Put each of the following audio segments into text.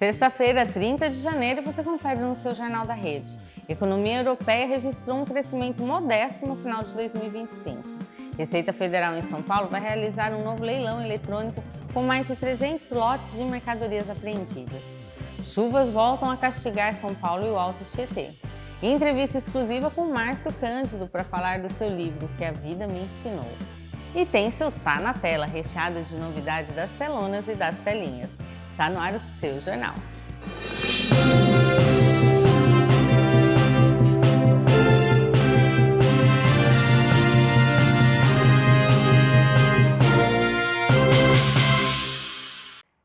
Sexta-feira, 30 de janeiro, você confere no seu Jornal da Rede. A economia europeia registrou um crescimento modesto no final de 2025. Receita Federal em São Paulo vai realizar um novo leilão eletrônico com mais de 300 lotes de mercadorias apreendidas. Chuvas voltam a castigar São Paulo e o Alto Tietê. Entrevista exclusiva com Márcio Cândido para falar do seu livro Que a Vida Me Ensinou. E tem seu Tá na Tela, recheado de novidades das telonas e das telinhas. Está no ar o seu jornal.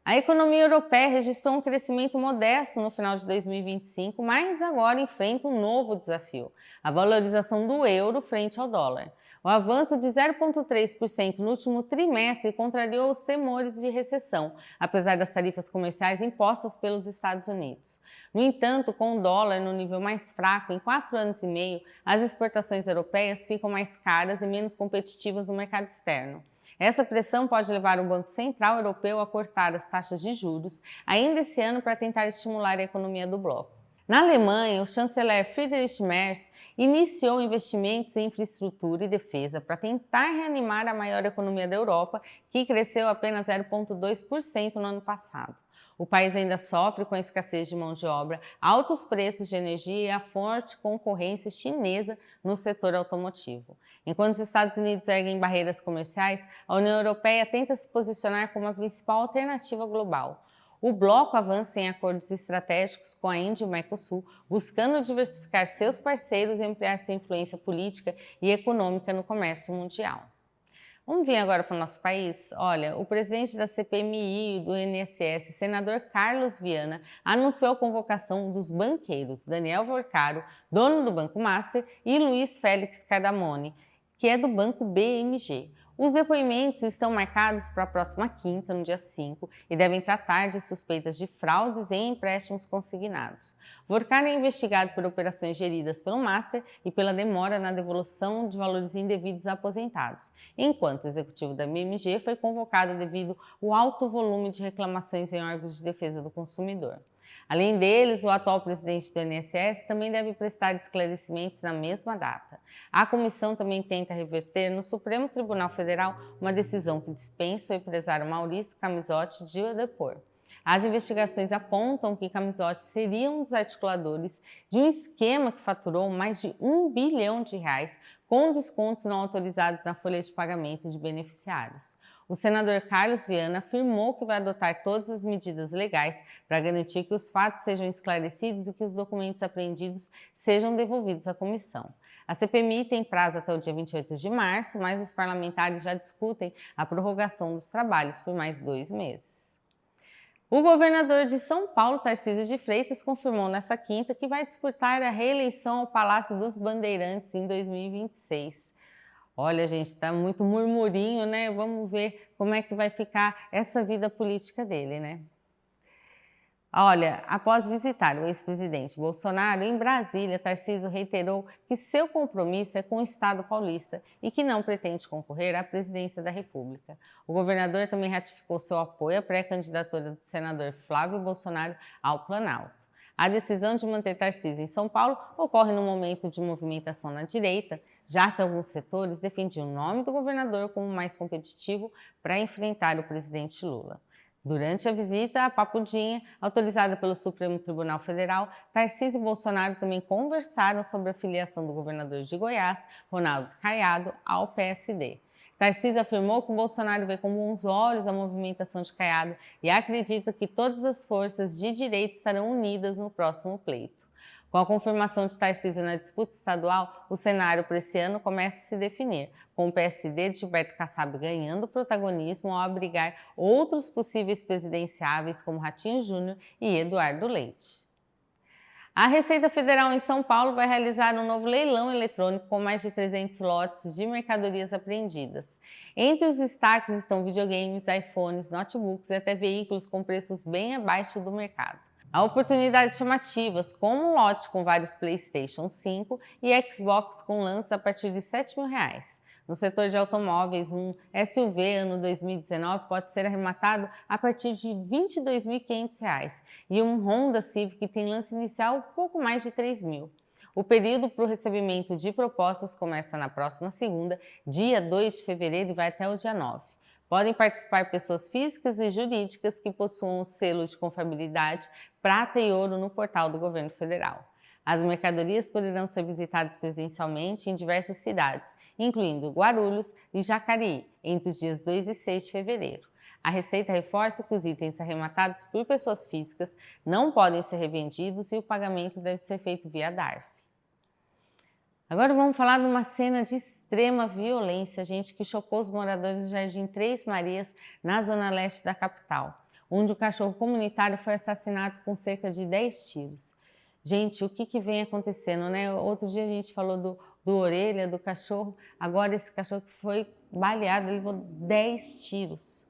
A economia europeia registrou um crescimento modesto no final de 2025, mas agora enfrenta um novo desafio: a valorização do euro frente ao dólar. O avanço de 0,3% no último trimestre contrariou os temores de recessão, apesar das tarifas comerciais impostas pelos Estados Unidos. No entanto, com o dólar no nível mais fraco em 4 anos e meio, as exportações europeias ficam mais caras e menos competitivas no mercado externo. Essa pressão pode levar o Banco Central Europeu a cortar as taxas de juros ainda esse ano para tentar estimular a economia do bloco. Na Alemanha, o chanceler Friedrich Merz iniciou investimentos em infraestrutura e defesa para tentar reanimar a maior economia da Europa, que cresceu apenas 0,2% no ano passado. O país ainda sofre com a escassez de mão de obra, altos preços de energia e a forte concorrência chinesa no setor automotivo. Enquanto os Estados Unidos erguem barreiras comerciais, a União Europeia tenta se posicionar como a principal alternativa global. O bloco avança em acordos estratégicos com a Índia e o Mercosul, buscando diversificar seus parceiros e ampliar sua influência política e econômica no comércio mundial. Vamos vir agora para o nosso país? Olha, o presidente da CPMI e do INSS, senador Carlos Viana, anunciou a convocação dos banqueiros Daniel Vorcaro, dono do Banco Master, e Luiz Félix Cardamone, que é do Banco BMG. Os depoimentos estão marcados para a próxima quinta, no dia 5, e devem tratar de suspeitas de fraudes em empréstimos consignados. Vorcaro é investigado por operações geridas pelo Master e pela demora na devolução de valores indevidos a aposentados, enquanto o executivo da BMG foi convocado devido ao alto volume de reclamações em órgãos de defesa do consumidor. Além deles, o atual presidente do INSS também deve prestar esclarecimentos na mesma data. A comissão também tenta reverter no Supremo Tribunal Federal uma decisão que dispensa o empresário Maurício Camisotti de depor. As investigações apontam que Camisotti seria um dos articuladores de um esquema que faturou mais de R$1 bilhão com descontos não autorizados na folha de pagamento de beneficiários. O senador Carlos Viana afirmou que vai adotar todas as medidas legais para garantir que os fatos sejam esclarecidos e que os documentos apreendidos sejam devolvidos à comissão. A CPMI tem prazo até o dia 28 de março, mas os parlamentares já discutem a prorrogação dos trabalhos por mais 2 meses. O governador de São Paulo, Tarcísio de Freitas, confirmou nesta quinta que vai disputar a reeleição ao Palácio dos Bandeirantes em 2026. Olha, gente, tá muito murmurinho, né? Vamos ver como é que vai ficar essa vida política dele, né? Olha, após visitar o ex-presidente Bolsonaro em Brasília, Tarcísio reiterou que seu compromisso é com o Estado paulista e que não pretende concorrer à presidência da República. O governador também ratificou seu apoio à pré-candidatura do senador Flávio Bolsonaro ao Planalto. A decisão de manter Tarcísio em São Paulo ocorre no momento de movimentação na direita, já que alguns setores defendiam o nome do governador como mais competitivo para enfrentar o presidente Lula. Durante a visita à Papudinha, autorizada pelo Supremo Tribunal Federal, Tarcísio e Bolsonaro também conversaram sobre a filiação do governador de Goiás, Ronaldo Caiado, ao PSD. Tarcísio afirmou que o Bolsonaro vê com bons olhos a movimentação de Caiado e acredita que todas as forças de direita estarão unidas no próximo pleito. Com a confirmação de Tarcísio na disputa estadual, o cenário para esse ano começa a se definir, com o PSD de Gilberto Kassab ganhando protagonismo ao abrigar outros possíveis presidenciáveis como Ratinho Júnior e Eduardo Leite. A Receita Federal em São Paulo vai realizar um novo leilão eletrônico com mais de 300 lotes de mercadorias apreendidas. Entre os destaques estão videogames, iPhones, notebooks e até veículos com preços bem abaixo do mercado. Há oportunidades chamativas, como um lote com vários PlayStation 5 e Xbox com lances a partir de R$7.000. No setor de automóveis, um SUV ano 2019 pode ser arrematado a partir de R$ 22.500 e um Honda Civic tem lance inicial pouco mais de R$ 3.000. O período para o recebimento de propostas começa na próxima segunda, dia 2 de fevereiro, e vai até o dia 9. Podem participar pessoas físicas e jurídicas que possuam o selo de confiabilidade prata e ouro no portal do governo federal. As mercadorias poderão ser visitadas presencialmente em diversas cidades, incluindo Guarulhos e Jacareí, entre os dias 2 e 6 de fevereiro. A Receita reforça que os itens arrematados por pessoas físicas não podem ser revendidos e o pagamento deve ser feito via DARF. Agora vamos falar de uma cena de extrema violência, gente, que chocou os moradores do Jardim Três Marias, na zona leste da capital, onde o cachorro comunitário foi assassinado com cerca de 10 tiros. Gente, o que vem acontecendo, né? Outro dia a gente falou do orelha, do cachorro, agora esse cachorro que foi baleado, ele levou 10 tiros.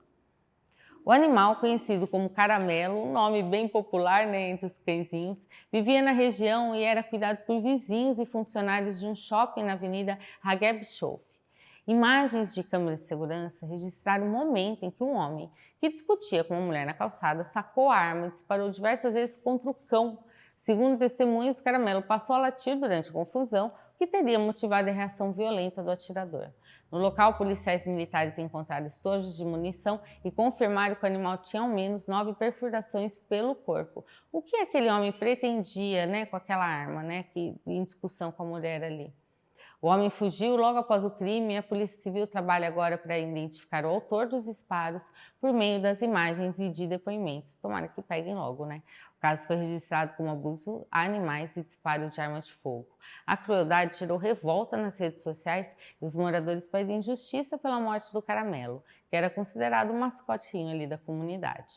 O animal, conhecido como caramelo, um nome bem popular, né, entre os cãezinhos, vivia na região e era cuidado por vizinhos e funcionários de um shopping na Avenida Hageb Schouf. Imagens de câmeras de segurança registraram o momento em que um homem, que discutia com uma mulher na calçada, sacou a arma e disparou diversas vezes contra o cão. Segundo testemunhos, o caramelo passou a latir durante a confusão, o que teria motivado a reação violenta do atirador. No local, policiais militares encontraram estojos de munição e confirmaram que o animal tinha ao menos 9 perfurações pelo corpo. O que aquele homem pretendia, né, com aquela arma, né, em discussão com a mulher ali? O homem fugiu logo após o crime e a Polícia Civil trabalha agora para identificar o autor dos disparos por meio das imagens e de depoimentos. Tomara que peguem logo, né? O caso foi registrado como abuso a animais e disparo de arma de fogo. A crueldade gerou revolta nas redes sociais e os moradores pedem justiça pela morte do caramelo, que era considerado um mascotinho ali da comunidade.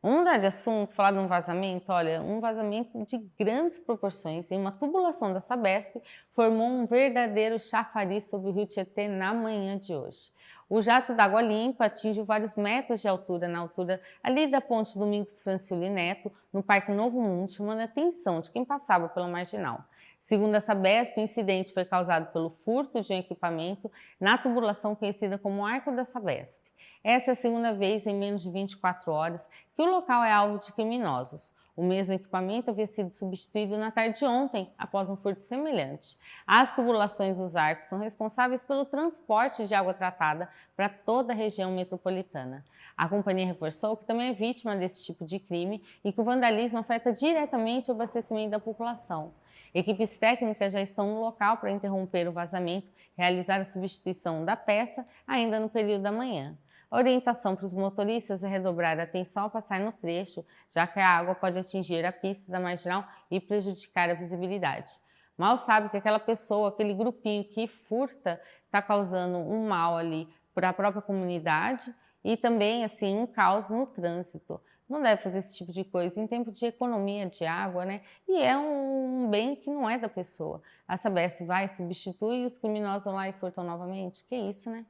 Vamos mudar de assunto, falar de um vazamento? Olha, um vazamento de grandes proporções em uma tubulação da Sabesp formou um verdadeiro chafariz sobre o rio Tietê na manhã de hoje. O jato d'água limpa atingiu vários metros de altura, na altura ali da ponte Domingos Franciuli Neto, no Parque Novo Mundo, chamando a atenção de quem passava pela marginal. Segundo a Sabesp, o incidente foi causado pelo furto de um equipamento na tubulação conhecida como Arco da Sabesp. Essa é a segunda vez em menos de 24 horas que o local é alvo de criminosos. O mesmo equipamento havia sido substituído na tarde de ontem, após um furto semelhante. As tubulações dos arcos são responsáveis pelo transporte de água tratada para toda a região metropolitana. A companhia reforçou que também é vítima desse tipo de crime e que o vandalismo afeta diretamente o abastecimento da população. Equipes técnicas já estão no local para interromper o vazamento e realizar a substituição da peça ainda no período da manhã. A orientação para os motoristas é redobrar a atenção ao passar no trecho, já que a água pode atingir a pista da marginal e prejudicar a visibilidade. Mal sabe que aquela pessoa, aquele grupinho que furta, está causando um mal ali para a própria comunidade e também, assim, um caos no trânsito. Não deve fazer esse tipo de coisa em tempo de economia de água, né? E é um bem que não é da pessoa. A Sabesp vai, substitui e os criminosos vão lá e furtam novamente. Que isso, né?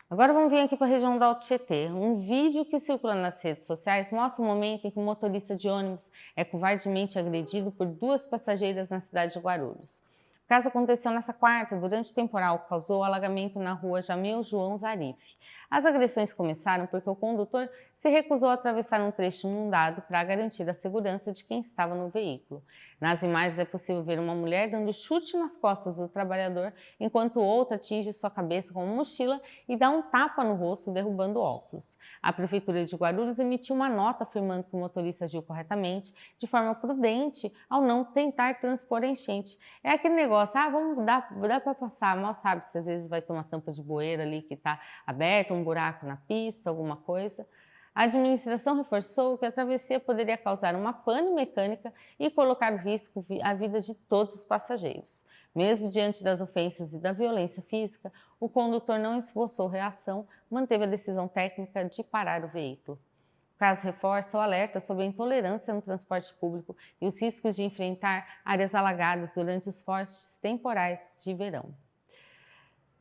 Agora vamos vir aqui para a região do Alto Tietê. Um vídeo que circula nas redes sociais mostra o momento em que um motorista de ônibus é covardemente agredido por 2 passageiras na cidade de Guarulhos. O caso aconteceu nessa quarta, durante o temporal que causou alagamento na rua Jamil João Zarif. As agressões começaram porque o condutor se recusou a atravessar um trecho inundado para garantir a segurança de quem estava no veículo. Nas imagens é possível ver uma mulher dando chute nas costas do trabalhador, enquanto outra atinge sua cabeça com uma mochila e dá um tapa no rosto, derrubando o óculos. A Prefeitura de Guarulhos emitiu uma nota afirmando que o motorista agiu corretamente, de forma prudente, ao não tentar transpor a enchente. É aquele negócio, vamos dar para passar, mal sabe se às vezes vai ter uma tampa de bueira ali que está aberta, um buraco na pista, alguma coisa. A administração reforçou que a travessia poderia causar uma pane mecânica e colocar em risco a vida de todos os passageiros. Mesmo diante das ofensas e da violência física, o condutor não esboçou reação, manteve a decisão técnica de parar o veículo. O caso reforça o alerta sobre a intolerância no transporte público e os riscos de enfrentar áreas alagadas durante os fortes temporais de verão.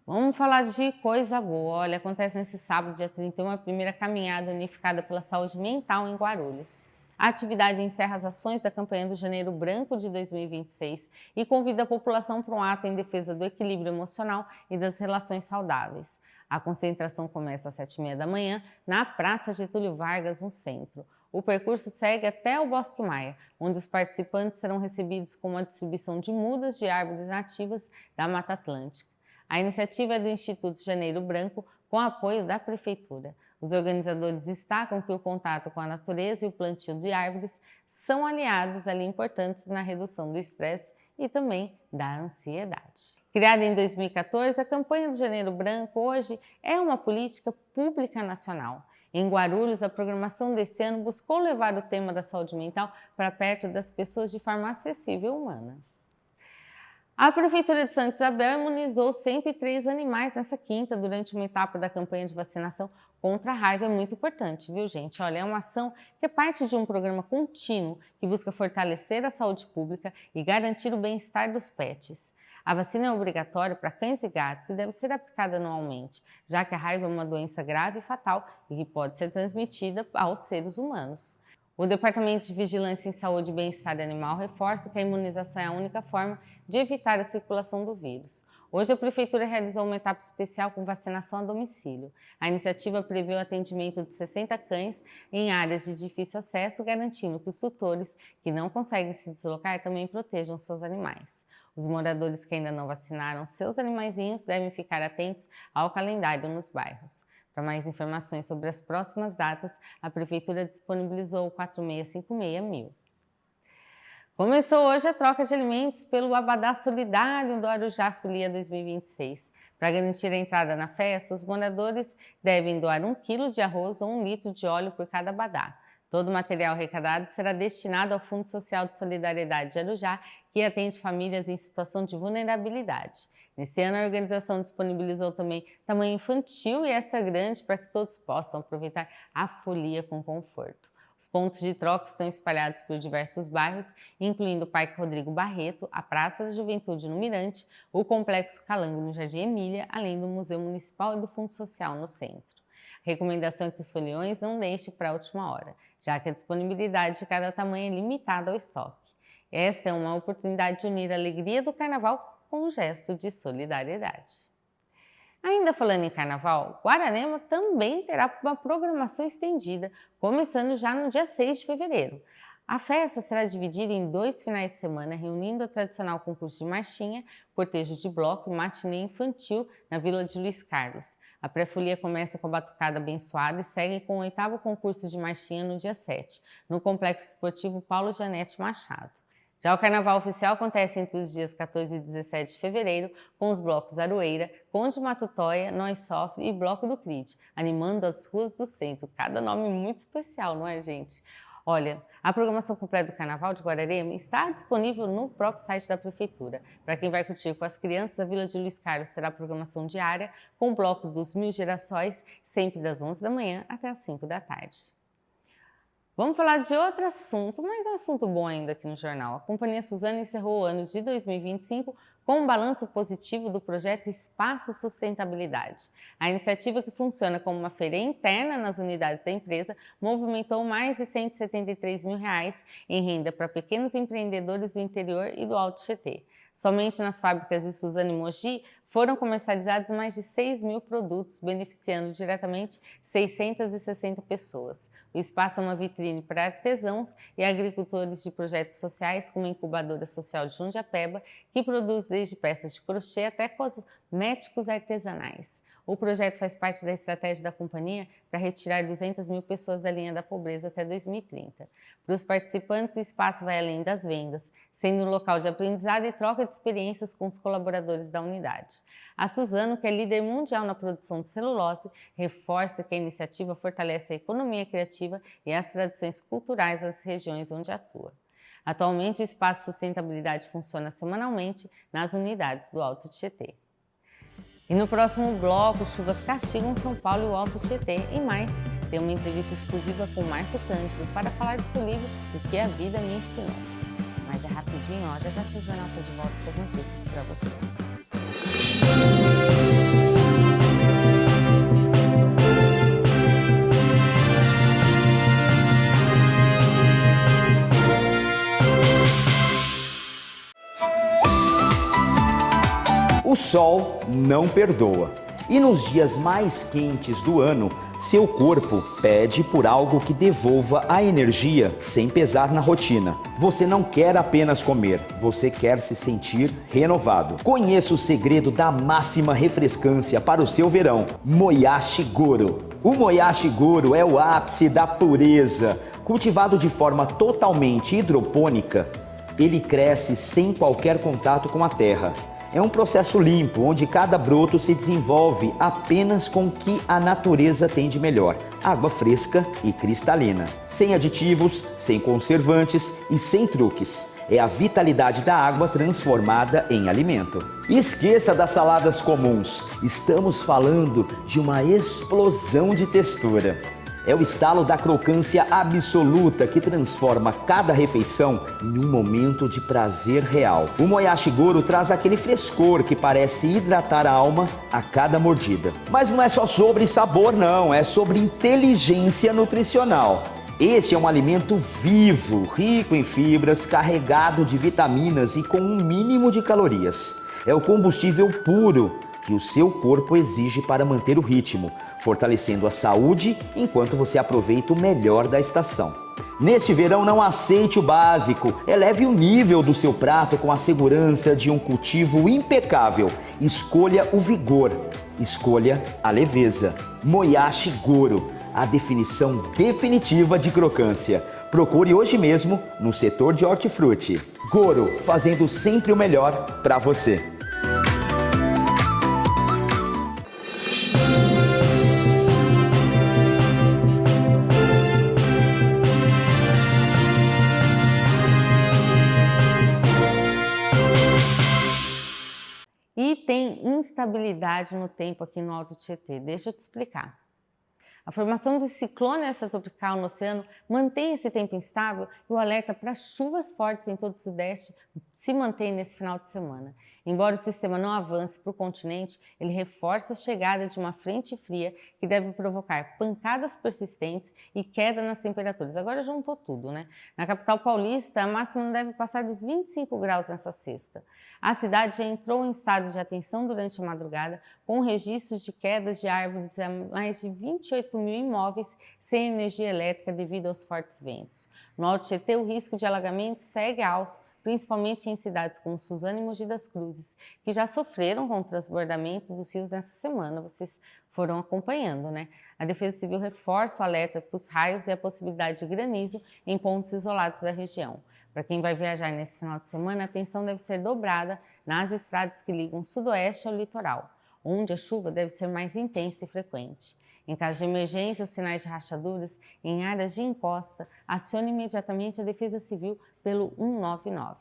Vamos falar de coisa boa. Olha, acontece nesse sábado, dia 31, a primeira caminhada unificada pela saúde mental em Guarulhos. A atividade encerra as ações da campanha do Janeiro Branco de 2026 e convida a população para um ato em defesa do equilíbrio emocional e das relações saudáveis. A concentração começa às 7h30 da manhã na Praça Getúlio Vargas, no centro. O percurso segue até o Bosque Maia, onde os participantes serão recebidos com uma distribuição de mudas de árvores nativas da Mata Atlântica. A iniciativa é do Instituto Janeiro Branco, com apoio da Prefeitura. Os organizadores destacam que o contato com a natureza e o plantio de árvores são aliados ali importantes na redução do estresse e também da ansiedade. Criada em 2014, a campanha do Janeiro Branco hoje é uma política pública nacional. Em Guarulhos, a programação deste ano buscou levar o tema da saúde mental para perto das pessoas de forma acessível e humana. A Prefeitura de Santa Isabel imunizou 103 animais nessa quinta durante uma etapa da campanha de vacinação contra a raiva. É muito importante, viu, gente? Olha, é uma ação que é parte de um programa contínuo que busca fortalecer a saúde pública e garantir o bem-estar dos pets. A vacina é obrigatória para cães e gatos e deve ser aplicada anualmente, já que a raiva é uma doença grave e fatal e que pode ser transmitida aos seres humanos. O Departamento de Vigilância em Saúde e Bem-Estar Animal reforça que a imunização é a única forma de evitar a circulação do vírus. Hoje, a Prefeitura realizou uma etapa especial com vacinação a domicílio. A iniciativa prevê o atendimento de 60 cães em áreas de difícil acesso, garantindo que os tutores que não conseguem se deslocar também protejam seus animais. Os moradores que ainda não vacinaram seus animaizinhos devem ficar atentos ao calendário nos bairros. Para mais informações sobre as próximas datas, a Prefeitura disponibilizou o 4656.000. Começou hoje a troca de alimentos pelo Abadá Solidário do Arujá Folia 2026. Para garantir a entrada na festa, os moradores devem doar 1 quilo de arroz ou 1 litro de óleo por cada abadá. Todo o material arrecadado será destinado ao Fundo Social de Solidariedade de Arujá, que atende famílias em situação de vulnerabilidade. Nesse ano, a organização disponibilizou também tamanho infantil e extra grande para que todos possam aproveitar a folia com conforto. Os pontos de troca estão espalhados por diversos bairros, incluindo o Parque Rodrigo Barreto, a Praça da Juventude no Mirante, o Complexo Calango no Jardim Emília, além do Museu Municipal e do Fundo Social no centro. A recomendação é que os foliões não deixem para a última hora, já que a disponibilidade de cada tamanho é limitada ao estoque. Esta é uma oportunidade de unir a alegria do Carnaval com um gesto de solidariedade. Ainda falando em Carnaval, Guararema também terá uma programação estendida, começando já no dia 6 de fevereiro. A festa será dividida em 2 finais de semana, reunindo o tradicional concurso de marchinha, cortejo de bloco e matinê infantil na Vila de Luiz Carlos. A pré-folia começa com a batucada abençoada e segue com o 8º concurso de marchinha no dia 7, no Complexo Esportivo Paulo Janete Machado. Já o Carnaval oficial acontece entre os dias 14 e 17 de fevereiro, com os blocos Aroeira, Conde Matutóia, Nós Sofre e Bloco do CRID, animando as ruas do centro. Cada nome muito especial, não é, gente? Olha, a programação completa do Carnaval de Guararema está disponível no próprio site da Prefeitura. Para quem vai curtir com as crianças, a Vila de Luiz Carlos terá programação diária, com o Bloco dos Mil Girassóis, sempre das 11 da manhã até as 5 da tarde. Vamos falar de outro assunto, mas é um assunto bom ainda aqui no jornal. A Companhia Suzano encerrou o ano de 2025 com um balanço positivo do projeto Espaço Sustentabilidade. A iniciativa, que funciona como uma feira interna nas unidades da empresa, movimentou mais de R$173 mil em renda para pequenos empreendedores do interior e do Alto Tietê. Somente nas fábricas de Suzano e Mogi foram comercializados mais de 6.000 produtos, beneficiando diretamente 660 pessoas. O espaço é uma vitrine para artesãos e agricultores de projetos sociais, como a Incubadora Social de Jundiapeba, que produz desde peças de crochê até cosméticos artesanais. O projeto faz parte da estratégia da companhia para retirar 200 mil pessoas da linha da pobreza até 2030. Para os participantes, o espaço vai além das vendas, sendo um local de aprendizado e troca de experiências com os colaboradores da unidade. A Suzano, que é líder mundial na produção de celulose, reforça que a iniciativa fortalece a economia criativa e as tradições culturais das regiões onde atua. Atualmente, o Espaço Sustentabilidade funciona semanalmente nas unidades do Alto Tietê. E no próximo bloco, chuvas castigam São Paulo e o Alto Tietê. E mais, tem uma entrevista exclusiva com Márcio Cândido para falar do seu livro O que a Vida Me Ensinou. Mas é rapidinho, ó, já seu jornal está de volta com as notícias para você. O sol não perdoa. E nos dias mais quentes do ano, seu corpo pede por algo que devolva a energia sem pesar na rotina. Você não quer apenas comer, você quer se sentir renovado. Conheça o segredo da máxima refrescância para o seu verão: Moyashi Goro. O Moyashi Goro é o ápice da pureza. Cultivado de forma totalmente hidropônica, ele cresce sem qualquer contato com a terra. É um processo limpo, onde cada broto se desenvolve apenas com o que a natureza tem de melhor: água fresca e cristalina. Sem aditivos, sem conservantes e sem truques. É a vitalidade da água transformada em alimento. Esqueça das saladas comuns. Estamos falando de uma explosão de textura. É o estalo da crocância absoluta que transforma cada refeição em um momento de prazer real. O Moyashi Goro traz aquele frescor que parece hidratar a alma a cada mordida. Mas não é só sobre sabor não, é sobre inteligência nutricional. Este é um alimento vivo, rico em fibras, carregado de vitaminas e com um mínimo de calorias. É o combustível puro que o seu corpo exige para manter o ritmo, fortalecendo a saúde enquanto você aproveita o melhor da estação. Neste verão, não aceite o básico, eleve o nível do seu prato com a segurança de um cultivo impecável. Escolha o vigor, escolha a leveza. Moyashi Goro, a definição definitiva de crocância. Procure hoje mesmo no setor de hortifruti. Goro, fazendo sempre o melhor para você. E tem instabilidade no tempo aqui no Alto Tietê. Deixa eu te explicar. A formação de ciclone extratropical no oceano mantém esse tempo instável e o alerta para chuvas fortes em todo o Sudeste se mantém nesse final de semana. Embora o sistema não avance para o continente, ele reforça a chegada de uma frente fria que deve provocar pancadas persistentes e queda nas temperaturas. Agora juntou tudo, né? Na capital paulista, a máxima não deve passar dos 25 graus nessa sexta. A cidade já entrou em estado de atenção durante a madrugada, com registros de quedas de árvores a mais de 28 mil imóveis sem energia elétrica devido aos fortes ventos. No Alto Tietê, o risco de alagamento segue alto, principalmente em cidades como Suzano e Mogi das Cruzes, que já sofreram com o transbordamento dos rios nessa semana. Vocês foram acompanhando, né? A Defesa Civil reforça o alerta para os raios e a possibilidade de granizo em pontos isolados da região. Para quem vai viajar nesse final de semana, a atenção deve ser dobrada nas estradas que ligam o sudoeste ao litoral, onde a chuva deve ser mais intensa e frequente. Em caso de emergência ou sinais de rachaduras em áreas de encosta, acione imediatamente a Defesa Civil pelo 199.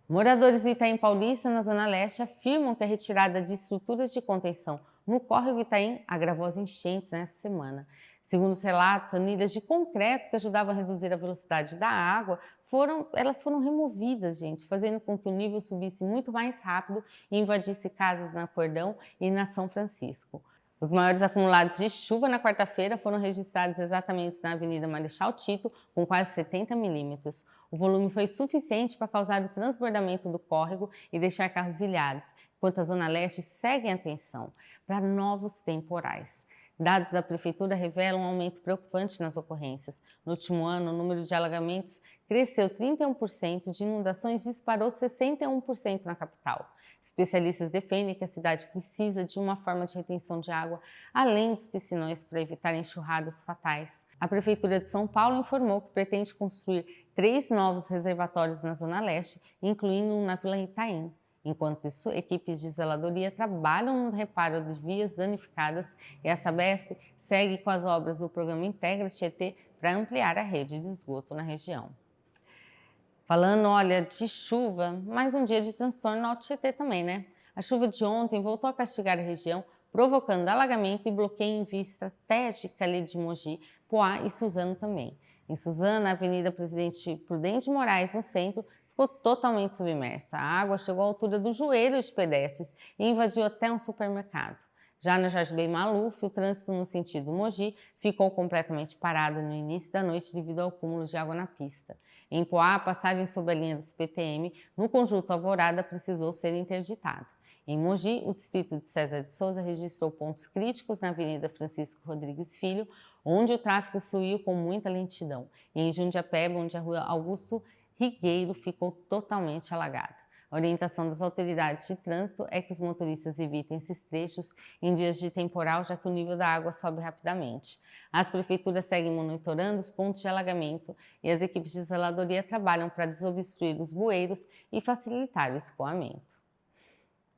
Moradores do Itaim Paulista, na Zona Leste, afirmam que a retirada de estruturas de contenção no córrego Itaim agravou as enchentes nesta semana. Segundo os relatos, anilhas de concreto que ajudavam a reduzir a velocidade da água foram removidas, gente, fazendo com que o nível subisse muito mais rápido e invadisse casas na Cordão e na São Francisco. Os maiores acumulados de chuva na quarta-feira foram registrados exatamente na Avenida Marechal Tito, com quase 70 milímetros. O volume foi suficiente para causar o transbordamento do córrego e deixar carros ilhados, enquanto a Zona Leste segue em atenção para novos temporais. Dados da Prefeitura revelam um aumento preocupante nas ocorrências. No último ano, o número de alagamentos cresceu 31%, de inundações disparou 61% na capital. Especialistas defendem que a cidade precisa de uma forma de retenção de água, além dos piscinões, para evitar enxurradas fatais. A Prefeitura de São Paulo informou que pretende construir 3 novos reservatórios na Zona Leste, incluindo um na Vila Itaim. Enquanto isso, equipes de zeladoria trabalham no reparo de vias danificadas e a Sabesp segue com as obras do programa Integra Tietê para ampliar a rede de esgoto na região. Falando, olha, de chuva, mais um dia de transtorno no Alto Tietê também, né? A chuva de ontem voltou a castigar a região, provocando alagamento e bloqueio em via estratégica ali de Mogi, Poá e Suzano também. Em Suzano, a Avenida Presidente Prudente Moraes, no centro, ficou totalmente submersa. A água chegou à altura do joelho de pedestres e invadiu até um supermercado. Já na Jorge Ben Maluf, o trânsito no sentido Mogi ficou completamente parado no início da noite devido ao acúmulo de água na pista. Em Poá, a passagem sob a linha das PTM no conjunto Alvorada precisou ser interditada. Em Mogi, o distrito de César de Souza registrou pontos críticos na Avenida Francisco Rodrigues Filho, onde o tráfego fluiu com muita lentidão. E em Jundiapeba, onde a rua Augusto Rigueiro ficou totalmente alagada. A orientação das autoridades de trânsito é que os motoristas evitem esses trechos em dias de temporal, já que o nível da água sobe rapidamente. As prefeituras seguem monitorando os pontos de alagamento e as equipes de zeladoria trabalham para desobstruir os bueiros e facilitar o escoamento.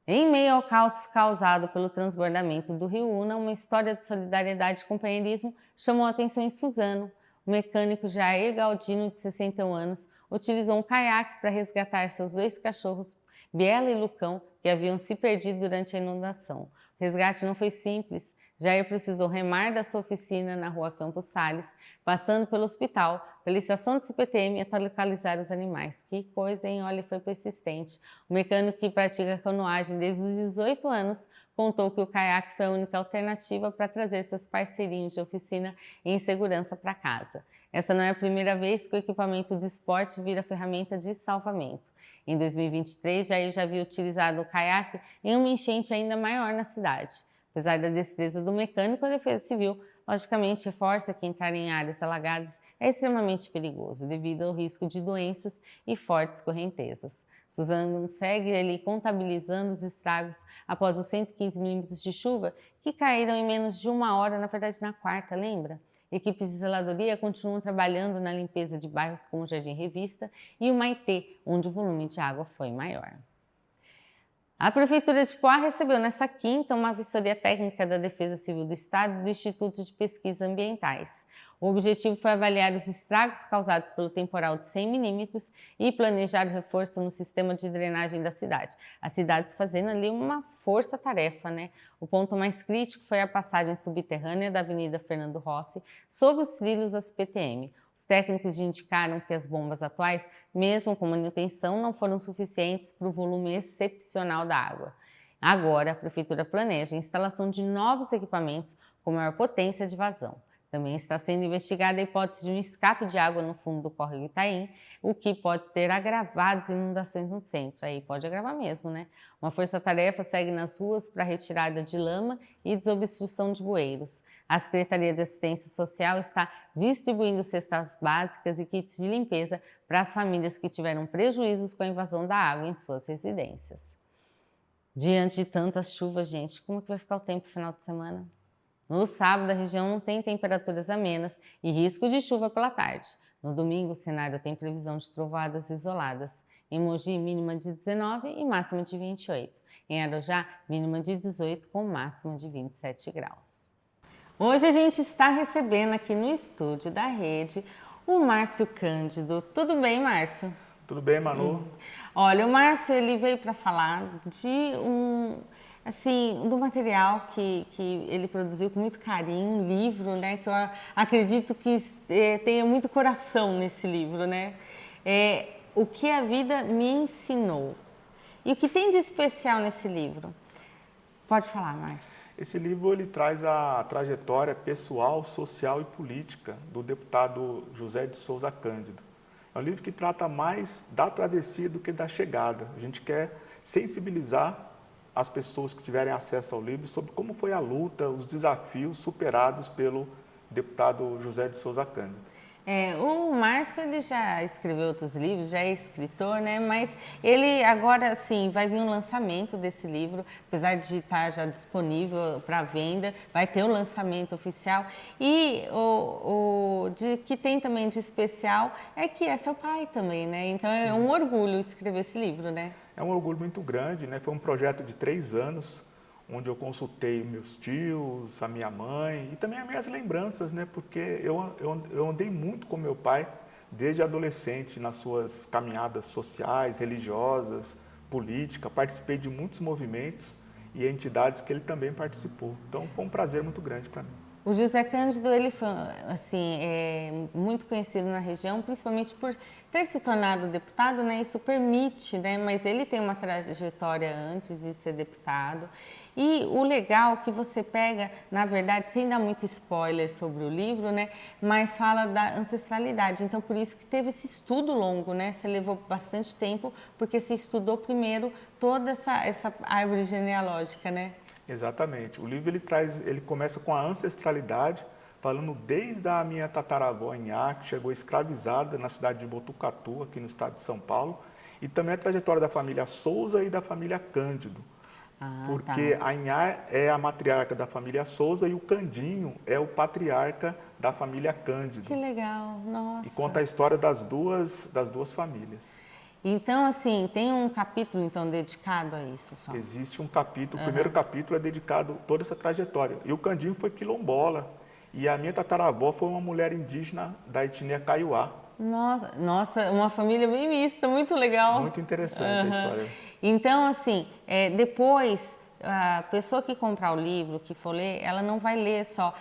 Em meio ao caos causado pelo transbordamento do Rio Una, uma história de solidariedade e companheirismo chamou a atenção em Suzano. O mecânico Jair Galdino, de 61 anos, utilizou um caiaque para resgatar seus 2 cachorros, Biela e Lucão, que haviam se perdido durante a inundação. O resgate não foi simples. Jair precisou remar da sua oficina na rua Campos Sales, passando pelo hospital, pela estação de CPTM até localizar os animais. Que coisa, hein? Olha, foi persistente. O mecânico que pratica canoagem desde os 18 anos contou que o caiaque foi a única alternativa para trazer seus parceirinhos de oficina em segurança para casa. Essa não é a primeira vez que o equipamento de esporte vira ferramenta de salvamento. Em 2023, Jair já havia utilizado o caiaque em uma enchente ainda maior na cidade. Apesar da destreza do mecânico, a Defesa Civil, logicamente, reforça que entrar em áreas alagadas é extremamente perigoso, devido ao risco de doenças e fortes correntezas. Suzano segue ali contabilizando os estragos após os 115 milímetros de chuva que caíram em menos de 1 hora, na verdade na quarta, lembra? Equipes de zeladoria continuam trabalhando na limpeza de bairros como Jardim Revista e o Maitê, onde o volume de água foi maior. A Prefeitura de Poá recebeu nesta quinta uma vistoria técnica da Defesa Civil do Estado e do Instituto de Pesquisas Ambientais. O objetivo foi avaliar os estragos causados pelo temporal de 100 milímetros e planejar o reforço no sistema de drenagem da cidade. As cidades fazendo ali uma força-tarefa, né? O ponto mais crítico foi a passagem subterrânea da Avenida Fernando Rossi sob os trilhos da CPTM. Os técnicos indicaram que as bombas atuais, mesmo com manutenção, não foram suficientes para o volume excepcional da água. Agora, a Prefeitura planeja a instalação de novos equipamentos com maior potência de vazão. Também está sendo investigada a hipótese de um escape de água no fundo do córrego Itaim, o que pode ter agravado as inundações no centro. Aí pode agravar mesmo, né? Uma força-tarefa segue nas ruas para retirada de lama e desobstrução de bueiros. A Secretaria de Assistência Social está distribuindo cestas básicas e kits de limpeza para as famílias que tiveram prejuízos com a invasão da água em suas residências. Diante de tantas chuvas, gente, como é que vai ficar o tempo no final de semana? No sábado, a região não tem temperaturas amenas e risco de chuva pela tarde. No domingo, o cenário tem previsão de trovoadas isoladas. Em Mogi, mínima de 19 e máxima de 28. Em Arujá, mínima de 18 com máxima de 27 graus. Hoje a gente está recebendo aqui no estúdio da Rede o Márcio Cândido. Tudo bem, Márcio? Tudo bem, Manu? Olha, o Márcio ele veio para falar de do material que ele produziu com muito carinho, um livro, né, que eu acredito que tenha muito coração nesse livro, né? O que a vida me ensinou. E o que tem de especial nesse livro? Pode falar, Márcio. Esse livro ele traz a trajetória pessoal, social e política do deputado José de Souza Cândido. É um livro que trata mais da travessia do que da chegada. A gente quer sensibilizar as pessoas que tiverem acesso ao livro sobre como foi a luta, os desafios superados pelo deputado José de Souza Cândido. O Márcio ele já escreveu outros livros, já é escritor, né? Mas ele agora, sim, vai vir um lançamento desse livro, apesar de estar já disponível para venda, vai ter o lançamento oficial. E que tem também de especial é que é seu pai também, né? Então é um orgulho escrever esse livro, né? É um orgulho muito grande, né? Foi um projeto de 3 anos, onde eu consultei meus tios, a minha mãe e também as minhas lembranças, né? Porque eu andei muito com meu pai desde adolescente nas suas caminhadas sociais, religiosas, políticas, participei de muitos movimentos e entidades que ele também participou. Então foi um prazer muito grande para mim. O José Cândido ele foi muito conhecido na região, principalmente por ter se tornado deputado, né? Isso permite, né? Mas ele tem uma trajetória antes de ser deputado E o legal é que você pega, na verdade, sem dar muito spoiler sobre o livro, né? Mas fala da ancestralidade. Então, por isso que teve esse estudo longo, né? Você levou bastante tempo, porque você estudou primeiro toda essa árvore genealógica, né? Exatamente. O livro ele começa com a ancestralidade, falando desde a minha tataravó Inhá, que chegou escravizada na cidade de Botucatu, aqui no estado de São Paulo, e também a trajetória da família Souza e da família Cândido. Porque a Inhá é a matriarca da família Souza e o Candinho é o patriarca da família Cândido. Que legal, nossa. E conta a história das duas famílias. Então, assim, tem um capítulo então dedicado a isso só? Existe um capítulo, o primeiro capítulo é dedicado a toda essa trajetória. E o Candinho foi quilombola. E a minha tataravó foi uma mulher indígena da etnia Kaiowá. Nossa, uma família bem mista, muito legal. Muito interessante a história. Então, assim, depois, a pessoa que comprar o livro, que for ler, ela não vai ler só,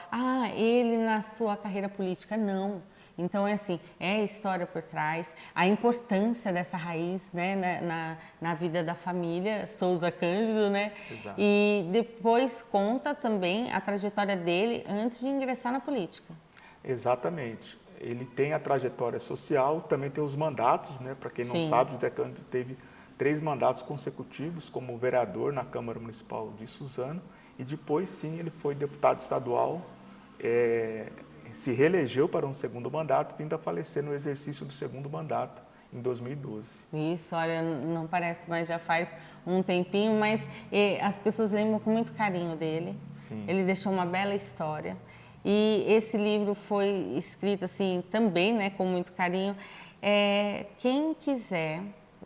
ele na sua carreira política, não. Então, é assim, é a história por trás, a importância dessa raiz, né, na vida da família Souza Cândido, né? Exato. E depois conta também a trajetória dele antes de ingressar na política. Exatamente. Ele tem a trajetória social, também tem os mandatos, né? Para quem não sabe, o José Cândido teve 3 mandatos consecutivos como vereador na Câmara Municipal de Suzano e depois, sim, ele foi deputado estadual, se reelegeu para um segundo mandato, vindo a falecer no exercício do segundo mandato, em 2012. Isso, olha, não parece, mas já faz um tempinho, mas as pessoas lembram com muito carinho dele. Sim. Ele deixou uma bela história. E esse livro foi escrito assim também, né, com muito carinho. Quem quiser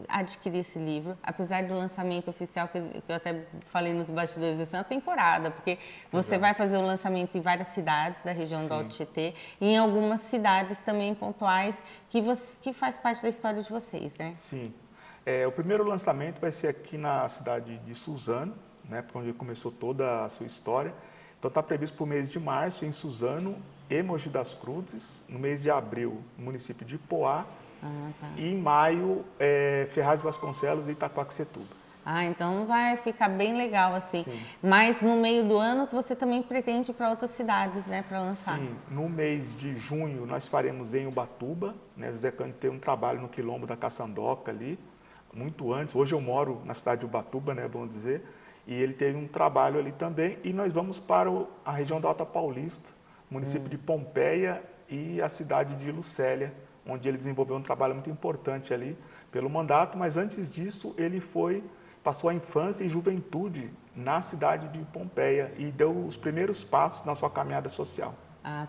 adquirir esse livro, apesar do lançamento oficial, que eu até falei nos bastidores, essa é uma temporada, porque você vai fazer o lançamento em várias cidades da região do Alto Tietê e em algumas cidades também pontuais que faz parte da história de vocês, né? Sim. O primeiro lançamento vai ser aqui na cidade de Suzano, né, onde começou toda a sua história. Então está previsto para o mês de março em Suzano e Mogi das Cruzes, no mês de abril no município de Ipoá, e em maio Ferraz de Vasconcelos e Itaquaquecetuba. Então vai ficar bem legal assim. Sim. Mas no meio do ano você também pretende ir para outras cidades, né, para lançar? Sim, no mês de junho nós faremos em Ubatuba, né? O José Cândido tem um trabalho no quilombo da Caçandoca ali, muito antes. Hoje eu moro na cidade de Ubatuba, né, bom dizer, e ele teve um trabalho ali também. E nós vamos para a região da Alta Paulista, município de Pompeia e a cidade de Lucélia, onde ele desenvolveu um trabalho muito importante ali pelo mandato, mas antes disso ele passou a infância e juventude na cidade de Pompeia e deu os primeiros passos na sua caminhada social.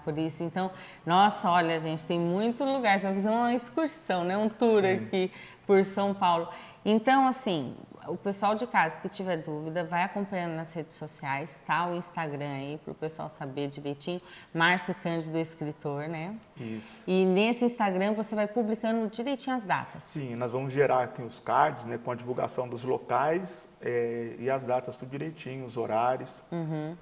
Por isso, então, nossa, olha, gente, tem muito lugar, você vai fazer uma excursão, né, um tour aqui por São Paulo. Então, assim, o pessoal de casa que tiver dúvida, vai acompanhando nas redes sociais, tá? O Instagram aí, para o pessoal saber direitinho. Márcio Cândido, escritor, né? Isso. E nesse Instagram você vai publicando direitinho as datas. Sim, nós vamos gerar aqui os cards, né, com a divulgação dos locais e as datas tudo direitinho, os horários,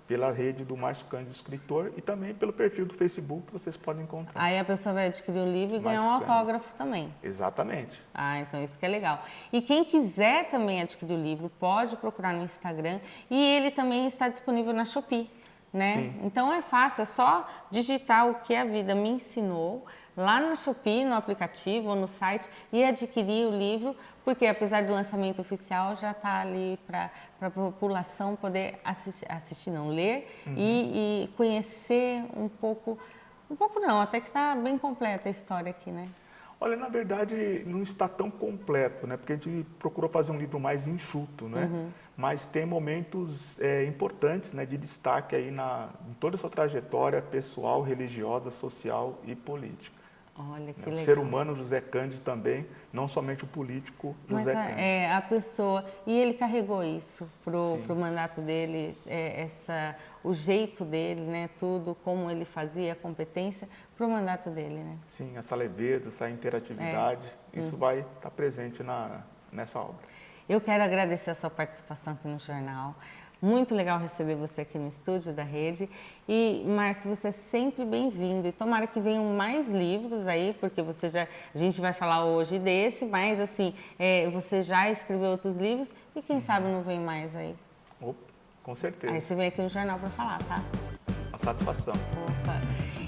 pela rede do Márcio Cândido, escritor, e também pelo perfil do Facebook que vocês podem encontrar. Aí a pessoa vai adquirir o livro e ganhar um autógrafo também. Exatamente. Então isso que é legal. E quem quiser também adquirir o livro, pode procurar no Instagram e ele também está disponível na Shopee, né? Sim. Então é fácil, é só digitar o que a vida me ensinou lá na Shopee, no aplicativo ou no site e adquirir o livro, porque apesar do lançamento oficial já está ali para a população poder ler e conhecer um pouco não, até que está bem completa a história aqui, né? Olha, na verdade, não está tão completo, né? Porque a gente procurou fazer um livro mais enxuto, né? Mas tem momentos importantes, né, de destaque aí em toda a sua trajetória pessoal, religiosa, social e política. Olha, que O legal. ser humano José Cândido também, não somente o político José Cândido. A pessoa, e ele carregou isso pro mandato dele, o jeito dele, né, tudo, como ele fazia, a competência, pro mandato dele, né? Sim, essa leveza, essa interatividade, isso vai estar presente nessa obra. Eu quero agradecer a sua participação aqui no jornal. Muito legal receber você aqui no estúdio da Rede. E, Márcio, você é sempre bem-vindo. E tomara que venham mais livros aí, porque a gente vai falar hoje desse, mas assim, você já escreveu outros livros e quem sabe não vem mais aí. Com certeza. Aí você vem aqui no jornal para falar, tá? Uma satisfação. Opa.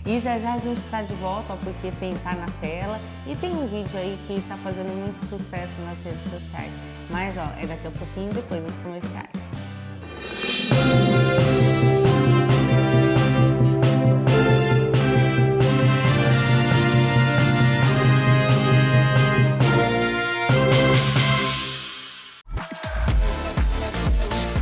E já já a gente está de volta, ó, porque tá na tela e tem um vídeo aí que está fazendo muito sucesso nas redes sociais. Mas ó, é daqui a pouquinho, depois dos comerciais.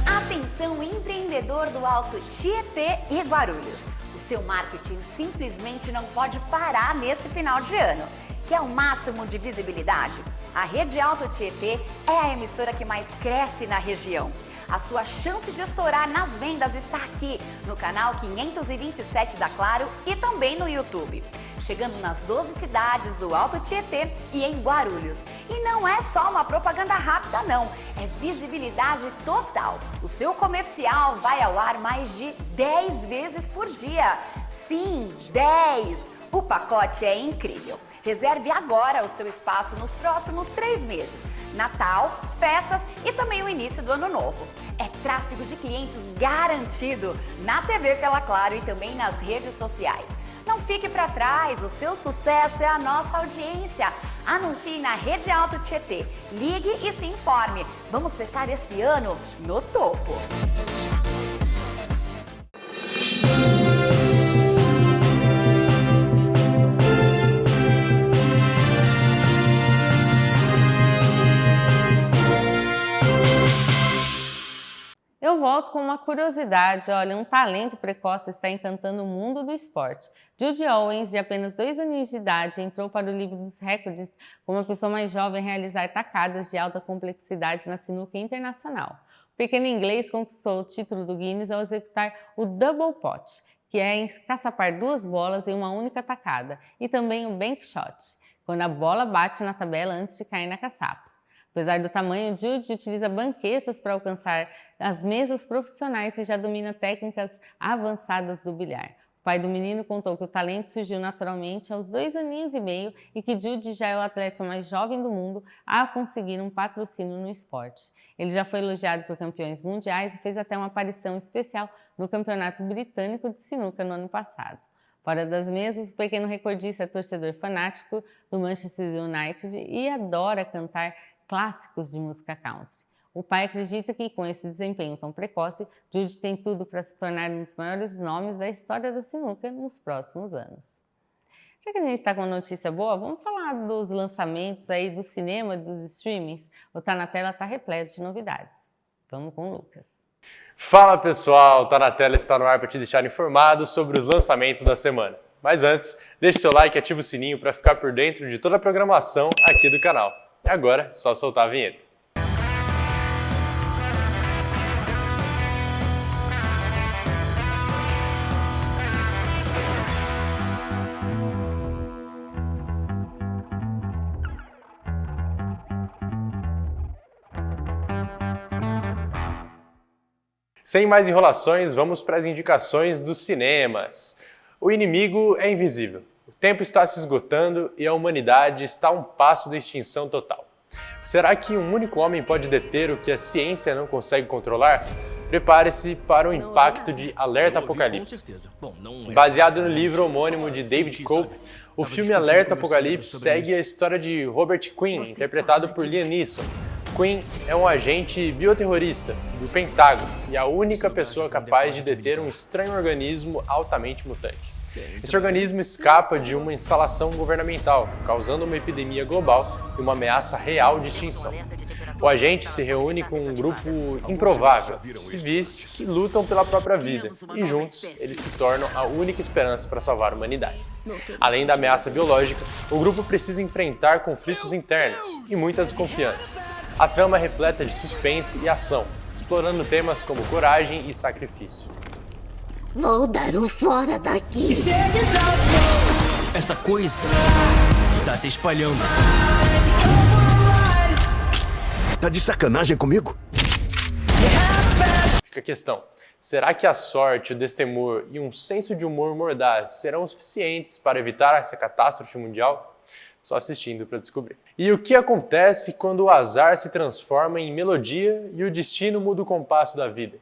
Atenção, empreendedor do Alto Tietê e Guarulhos. O seu marketing simplesmente não pode parar nesse final de ano. Quer o máximo de visibilidade? A Rede Alto Tietê é a emissora que mais cresce na região. A sua chance de estourar nas vendas está aqui, no canal 527 da Claro e também no YouTube. Chegando nas 12 cidades do Alto Tietê e em Guarulhos. E não é só uma propaganda rápida não, é visibilidade total. O seu comercial vai ao ar mais de 10 vezes por dia. Sim, 10! O pacote é incrível. Reserve agora o seu espaço nos próximos 3 meses. Natal, festas e também o início do ano novo. É tráfego de clientes garantido na TV pela Claro e também nas redes sociais. Não fique para trás, o seu sucesso é a nossa audiência. Anuncie na Rede Alto Tietê. Ligue e se informe. Vamos fechar esse ano no topo. Eu volto com uma curiosidade, olha, um talento precoce está encantando o mundo do esporte. Judy Owens, de apenas 2 aninhos de idade, entrou para o livro dos recordes como a pessoa mais jovem a realizar tacadas de alta complexidade na sinuca internacional. O pequeno inglês conquistou o título do Guinness ao executar o double pot, que é encaçapar 2 bolas em uma única tacada, e também o bank shot, quando a bola bate na tabela antes de cair na caçapa. Apesar do tamanho, Judy utiliza banquetas para alcançar as mesas profissionais e já domina técnicas avançadas do bilhar. O pai do menino contou que o talento surgiu naturalmente aos 2 aninhos e meio e que Judy já é o atleta mais jovem do mundo a conseguir um patrocínio no esporte. Ele já foi elogiado por campeões mundiais e fez até uma aparição especial no Campeonato Britânico de Sinuca no ano passado. Fora das mesas, o pequeno recordista é torcedor fanático do Manchester United e adora cantar clássicos de música country. O pai acredita que, com esse desempenho tão precoce, Judy tem tudo para se tornar um dos maiores nomes da história da sinuca nos próximos anos. Já que a gente está com uma notícia boa, vamos falar dos lançamentos aí do cinema, dos streamings. O Tá na Tela está repleto de novidades. Vamos com o Lucas. Fala pessoal, Tá na Tela está no ar para te deixar informado sobre os lançamentos da semana. Mas antes, deixe seu like e ative o sininho para ficar por dentro de toda a programação aqui do canal. E agora, é só soltar a vinheta. Sem mais enrolações, vamos para as indicações dos cinemas. O inimigo é invisível. O tempo está se esgotando e a humanidade está a um passo da extinção total. Será que um único homem pode deter o que a ciência não consegue controlar? Prepare-se para o impacto de Alerta Apocalipse. Baseado no livro homônimo de David Cope, o filme Alerta Apocalipse segue a história de Robert Quinn, interpretado por Liam Neeson. Quinn é um agente bioterrorista do Pentágono e a única pessoa capaz de deter um estranho organismo altamente mutante. Esse organismo escapa de uma instalação governamental, causando uma epidemia global e uma ameaça real de extinção. O agente se reúne com um grupo improvável de civis que lutam pela própria vida e juntos eles se tornam a única esperança para salvar a humanidade. Além da ameaça biológica, o grupo precisa enfrentar conflitos internos e muita desconfiança. A trama é repleta de suspense e ação, explorando temas como coragem e sacrifício. Vou dar o fora daqui. Essa coisa tá se espalhando. Tá de sacanagem comigo? Fica a questão, será que a sorte, o destemor e um senso de humor mordaz serão suficientes para evitar essa catástrofe mundial? Só assistindo para descobrir. E o que acontece quando o azar se transforma em melodia e o destino muda o compasso da vida?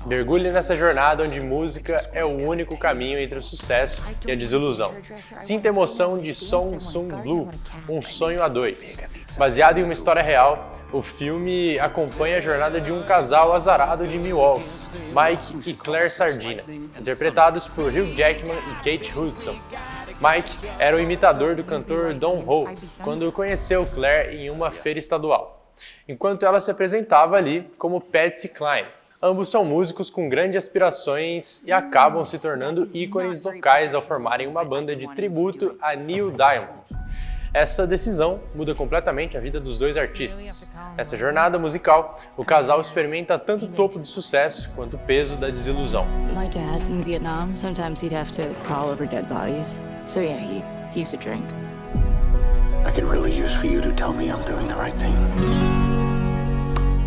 Mergulhe nessa jornada onde música é o único caminho entre o sucesso e a desilusão. Sinta a emoção de Song Sung Blue, Um Sonho a Dois. Baseado em uma história real, o filme acompanha a jornada de um casal azarado de Milwaukee, Mike e Claire Sardina, interpretados por Hugh Jackman e Kate Hudson. Mike era o imitador do cantor Don Ho quando conheceu Claire em uma feira estadual, enquanto ela se apresentava ali como Patsy Cline. Ambos são músicos com grandes aspirações e acabam se tornando ícones locais ao formarem uma banda de tributo a Neil Diamond. Essa decisão muda completamente a vida dos dois artistas. Nessa jornada musical, o casal experimenta tanto o topo do sucesso quanto o peso da desilusão. My dad in Vietnam, sometimes he'd have to crawl over dead bodies. So yeah, he used to drink. I could really use for you to tell me I'm doing the right thing.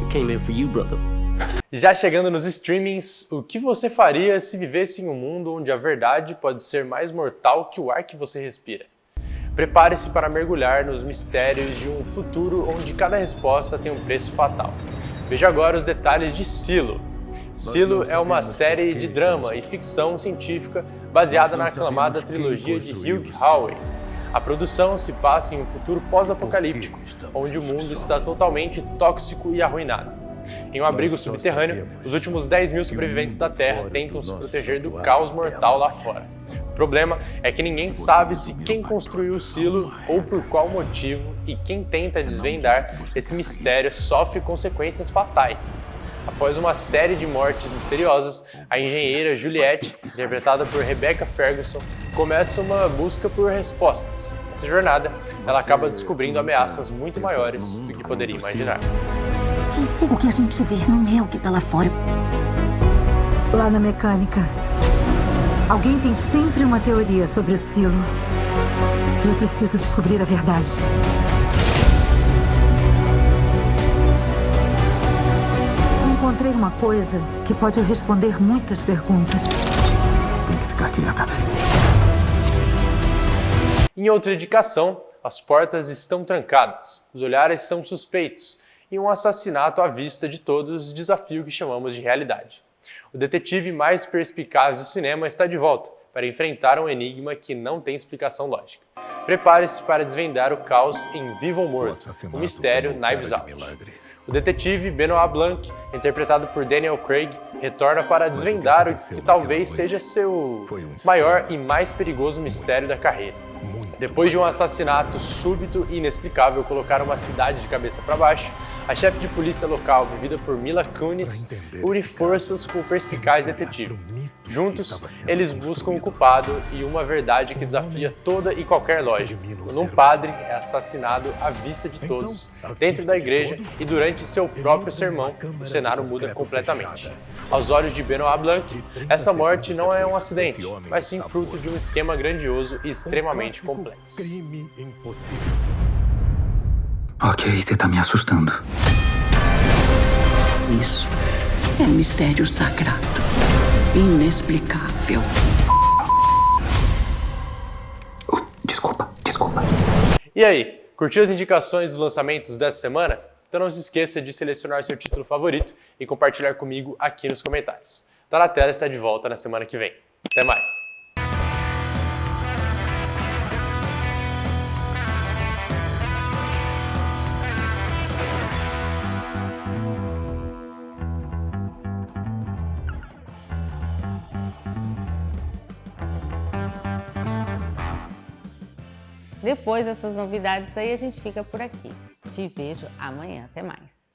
I can't live for you, brother. Já chegando nos streamings, o que você faria se vivesse em um mundo onde a verdade pode ser mais mortal que o ar que você respira? Prepare-se para mergulhar nos mistérios de um futuro onde cada resposta tem um preço fatal. Veja agora os detalhes de Silo. Silo é uma série de drama e ficção científica baseada na aclamada trilogia de Hugh Howey. A produção se passa em um futuro pós-apocalíptico, onde o mundo está totalmente tóxico e arruinado. Em um abrigo subterrâneo, os últimos 10.000 sobreviventes da Terra tentam se proteger do caos mortal lá fora. O problema é que ninguém sabe se quem construiu o silo ou por qual motivo, e quem tenta desvendar esse mistério sofre consequências fatais. Após uma série de mortes misteriosas, a engenheira Juliette, interpretada por Rebecca Ferguson, começa uma busca por respostas. Nessa jornada, ela acaba descobrindo ameaças muito maiores do que poderia imaginar. E se o que a gente vê não é o que tá lá fora? Lá na mecânica, alguém tem sempre uma teoria sobre o silo. E eu preciso descobrir a verdade. Encontrei uma coisa que pode responder muitas perguntas. Tem que ficar quieta. Em outra indicação, as portas estão trancadas, os olhares são suspeitos e um assassinato à vista de todos desafia o que chamamos de realidade. O detetive mais perspicaz do cinema está de volta para enfrentar um enigma que não tem explicação lógica. Prepare-se para desvendar o caos em Vivo ou Morto, o mistério Knives Out. O detetive Benoit Blanc, interpretado por Daniel Craig, retorna para desvendar o que talvez seja seu maior e mais perigoso mistério da carreira. Depois de um assassinato súbito e inexplicável colocar uma cidade de cabeça para baixo, a chefe de polícia local, vivida por Mila Kunis, une forças com o perspicaz detetive. Juntos, eles buscam o culpado e uma verdade que desafia toda e qualquer lógica. Quando um padre é assassinado à vista de todos, dentro da igreja e durante seu próprio sermão, o cenário muda completamente. Aos olhos de Benoit Blanc, essa morte não é um acidente, mas sim fruto de um esquema grandioso e extremamente complexo. Ok, você tá me assustando. Isso é um mistério sagrado, inexplicável. Desculpa. E aí, curtiu as indicações dos lançamentos dessa semana? Então não se esqueça de selecionar seu título favorito e compartilhar comigo aqui nos comentários. Tá na tela e está de volta na semana que vem. Até mais! Depois dessas novidades aí, a gente fica por aqui. Te vejo amanhã. Até mais.